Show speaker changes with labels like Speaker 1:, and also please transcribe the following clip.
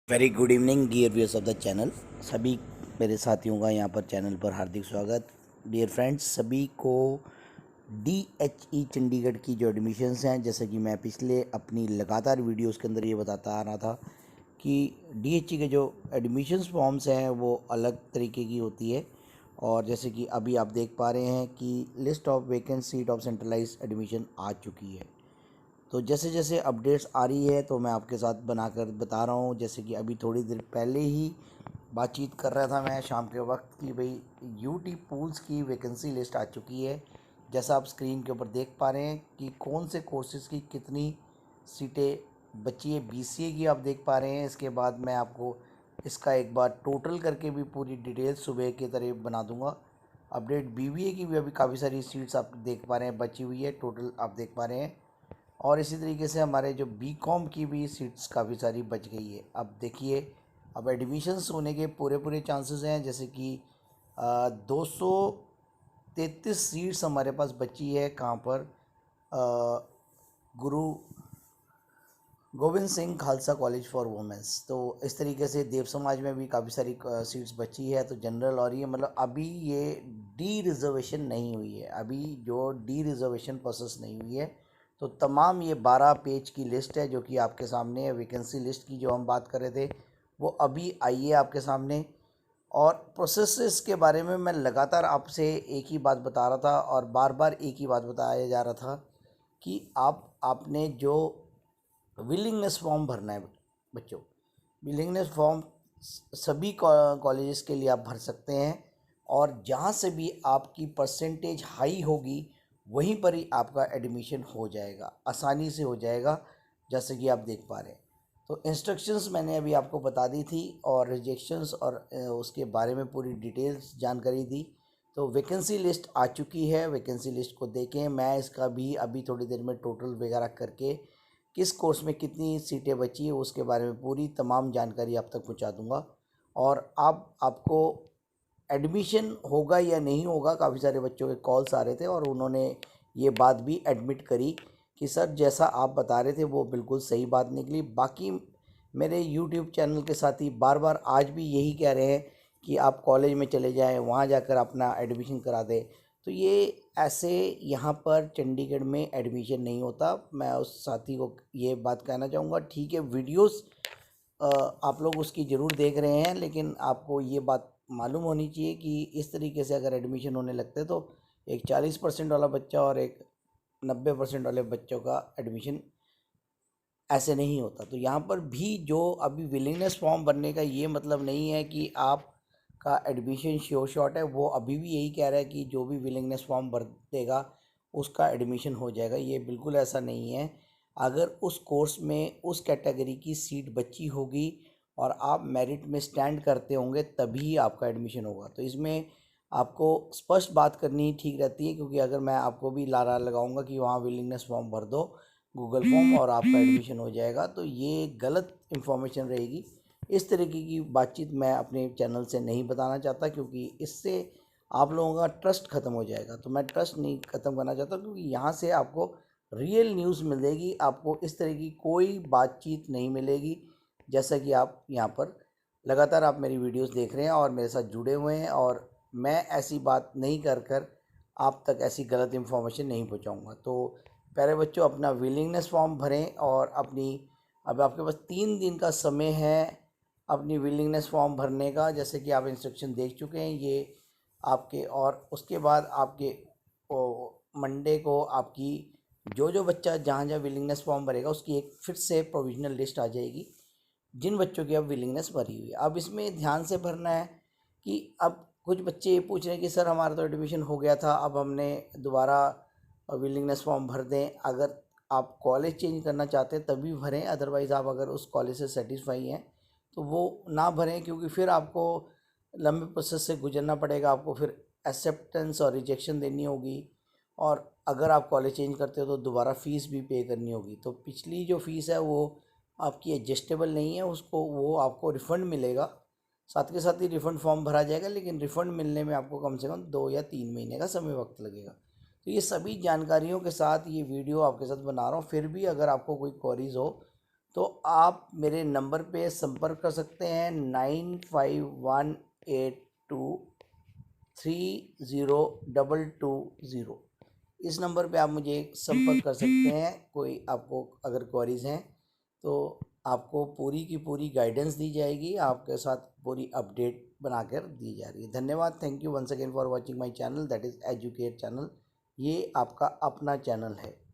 Speaker 1: Very good evening dear viewers of the channel. सभी मेरे साथियों का यहाँ पर चैनल पर हार्दिक स्वागत। डियर फ्रेंड्स, सभी को DHE चंडीगढ़ की जो एडमिशन्स हैं, जैसे कि मैं पिछले अपनी लगातार वीडियोस के अंदर ये बताता आ रहा था कि DHE के जो एडमिशन्स फॉर्म्स हैं वो अलग तरीके की होती है। और जैसे कि अभी आप देख पा रहे हैं कि list of vacant seat of centralize admission आ चुकी है। तो जैसे जैसे अपडेट्स आ रही है तो मैं आपके साथ बनाकर बता रहा हूँ। जैसे कि अभी थोड़ी देर पहले ही बातचीत कर रहा था मैं शाम के वक्त कि भाई यूटी पूल्स की वैकेंसी लिस्ट आ चुकी है। जैसा आप स्क्रीन के ऊपर देख पा रहे हैं कि कौन से कोर्सेज की कितनी सीटें बची है। BCA की आप देख पा रहे हैं। इसके बाद मैं आपको इसका एक बार टोटल करके भी पूरी डिटेल सुबह की तरह बना दूंगा। अपडेट BBA की भी अभी काफ़ी सारी सीट्स आप देख पा रहे हैं बची हुई है, टोटल आप देख पा रहे हैं। और इसी तरीके से हमारे जो BCom की भी सीट्स काफ़ी सारी बच गई है। अब देखिए, अब एडमिशन्स होने के पूरे पूरे चांसेस हैं। जैसे कि 233 सीट्स हमारे पास बची है। कहाँ पर? गुरु Govind Singh Khalsa college for women's. तो इस तरीके से देव समाज में भी काफ़ी सारी सीट्स बची है। तो जनरल और ये मतलब अभी ये डी रिजर्वेशन नहीं हुई है, अभी जो डी रिजर्वेशन प्रोसेस नहीं हुई है। तो तमाम ये 12 पेज की लिस्ट है जो कि आपके सामने है। वैकेंसी लिस्ट की जो हम बात कर रहे थे वो अभी आई है आपके सामने। और प्रोसेसेस के बारे में मैं लगातार आपसे एक ही बात बता रहा था और बार बार एक ही बात बताया जा रहा था कि आपने जो विलिंगनेस फॉर्म भरना है बच्चों। विलिंगनेस फॉर्म सभी कॉलेजेस के लिए आप भर सकते हैं। और जहाँ से भी आपकी परसेंटेज हाई होगी वहीं पर ही आपका एडमिशन हो जाएगा, आसानी से हो जाएगा, जैसे कि आप देख पा रहे हैं। तो इंस्ट्रक्शंस मैंने अभी आपको बता दी थी और रिजेक्शंस और उसके बारे में पूरी डिटेल्स जानकारी दी। तो वैकेंसी लिस्ट आ चुकी है, वैकेंसी लिस्ट को देखें। मैं इसका भी अभी थोड़ी देर में टोटल वगैरह करके किस कोर्स में कितनी सीटें बची है उसके बारे में पूरी तमाम जानकारी आप तक पहुंचा दूंगा। और आपको एडमिशन होगा या नहीं होगा, काफ़ी सारे बच्चों के कॉल्स आ रहे थे और उन्होंने ये बात भी एडमिट करी कि सर जैसा आप बता रहे थे वो बिल्कुल सही बात निकली। बाकी मेरे यूट्यूब चैनल के साथी बार बार आज भी यही कह रहे हैं कि आप कॉलेज में चले जाएं, वहाँ जाकर अपना एडमिशन करा दें। तो ये ऐसे यहाँ पर चंडीगढ़ में एडमिशन नहीं होता। मैं उस साथी को ये बात कहना चाहूँगा, ठीक है वीडियोस आप लोग उसकी ज़रूर देख रहे हैं, लेकिन आपको ये बात मालूम होनी चाहिए कि इस तरीके से अगर एडमिशन होने लगते तो एक 40% वाला बच्चा और एक 90% वाले बच्चों का एडमिशन ऐसे नहीं होता। तो यहाँ पर भी जो अभी विलिंगनेस फॉर्म भरने का ये मतलब नहीं है कि आपका एडमिशन श्योर शॉट है। वो अभी भी यही कह रहा है कि जो भी विलिंगनेस फॉर्म भर देगा उसका एडमिशन हो जाएगा। ये बिल्कुल ऐसा नहीं है। अगर उस कोर्स में उस कैटेगरी की सीट बची होगी और आप मेरिट में स्टैंड करते होंगे तभी आपका एडमिशन होगा। तो इसमें आपको स्पष्ट बात करनी ठीक रहती है, क्योंकि अगर मैं आपको भी लारा लगाऊंगा कि वहाँ विलिंगनेस फॉर्म भर दो गूगल फॉर्म और आपका एडमिशन हो जाएगा, तो ये गलत इन्फॉर्मेशन रहेगी। इस तरीके की बातचीत मैं अपने चैनल से नहीं बताना चाहता, क्योंकि इससे आप लोगों का ट्रस्ट ख़त्म हो जाएगा। तो मैं ट्रस्ट नहीं ख़त्म करना चाहता, क्योंकि यहाँ से आपको रियल न्यूज़ मिलेगी, आपको इस तरह की कोई बातचीत नहीं मिलेगी। जैसा कि आप यहाँ पर लगातार आप मेरी वीडियोस देख रहे हैं और मेरे साथ जुड़े हुए हैं, और मैं ऐसी बात नहीं कर कर आप तक ऐसी गलत इन्फॉर्मेशन नहीं पहुँचाऊँगा। तो प्यारे बच्चों, अपना विलिंगनेस फॉर्म भरें और अपनी अब आपके पास 3 दिन का समय है अपनी विलिंगनेस फॉर्म भरने का। जैसे कि आप इंस्ट्रक्शन देख चुके हैं ये आपके, और उसके बाद आपके मंडे को आपकी जो जो बच्चा जहाँ जहाँ विलिंगनेस फॉर्म भरेगा उसकी एक फिर से प्रोविजनल लिस्ट आ जाएगी जिन बच्चों की अब विलिंगनेस भरी हुई है। अब इसमें ध्यान से भरना है कि अब कुछ बच्चे ये पूछ रहे हैं कि सर हमारा तो एडमिशन हो गया था, अब हमने दोबारा विलिंगनेस फॉर्म भर दें। अगर आप कॉलेज चेंज करना चाहते हैं तभी भरें, अदरवाइज़ आप अगर उस कॉलेज से सेटिस्फाई हैं तो वो ना भरें, क्योंकि फिर आपको लंबे प्रोसेस से गुजरना पड़ेगा। आपको फिर एक्सेप्टेंस और रिजेक्शन देनी होगी, और अगर आप कॉलेज चेंज करते हो तो दोबारा फ़ीस भी पे करनी होगी। तो पिछली जो फ़ीस है वो आपकी एडजस्टेबल नहीं है, उसको वो आपको रिफ़ंड मिलेगा। साथ के साथ ही रिफ़ंड फॉर्म भरा जाएगा, लेकिन रिफ़ंड मिलने में आपको कम से कम 2 या 3 महीने का समय वक्त लगेगा। तो ये सभी जानकारियों के साथ ये वीडियो आपके साथ बना रहा हूँ। फिर भी अगर आपको कोई क्वेरीज हो तो आप मेरे नंबर पे संपर्क कर सकते हैं 9518230220। इस नंबर पे आप मुझे संपर्क कर सकते हैं। कोई आपको अगर क्वेरीज हैं तो आपको पूरी की पूरी गाइडेंस दी जाएगी, आपके साथ पूरी अपडेट बनाकर दी जा रही है। धन्यवाद। Thank you once again for watching my channel, that is educate channel. ये आपका अपना चैनल है।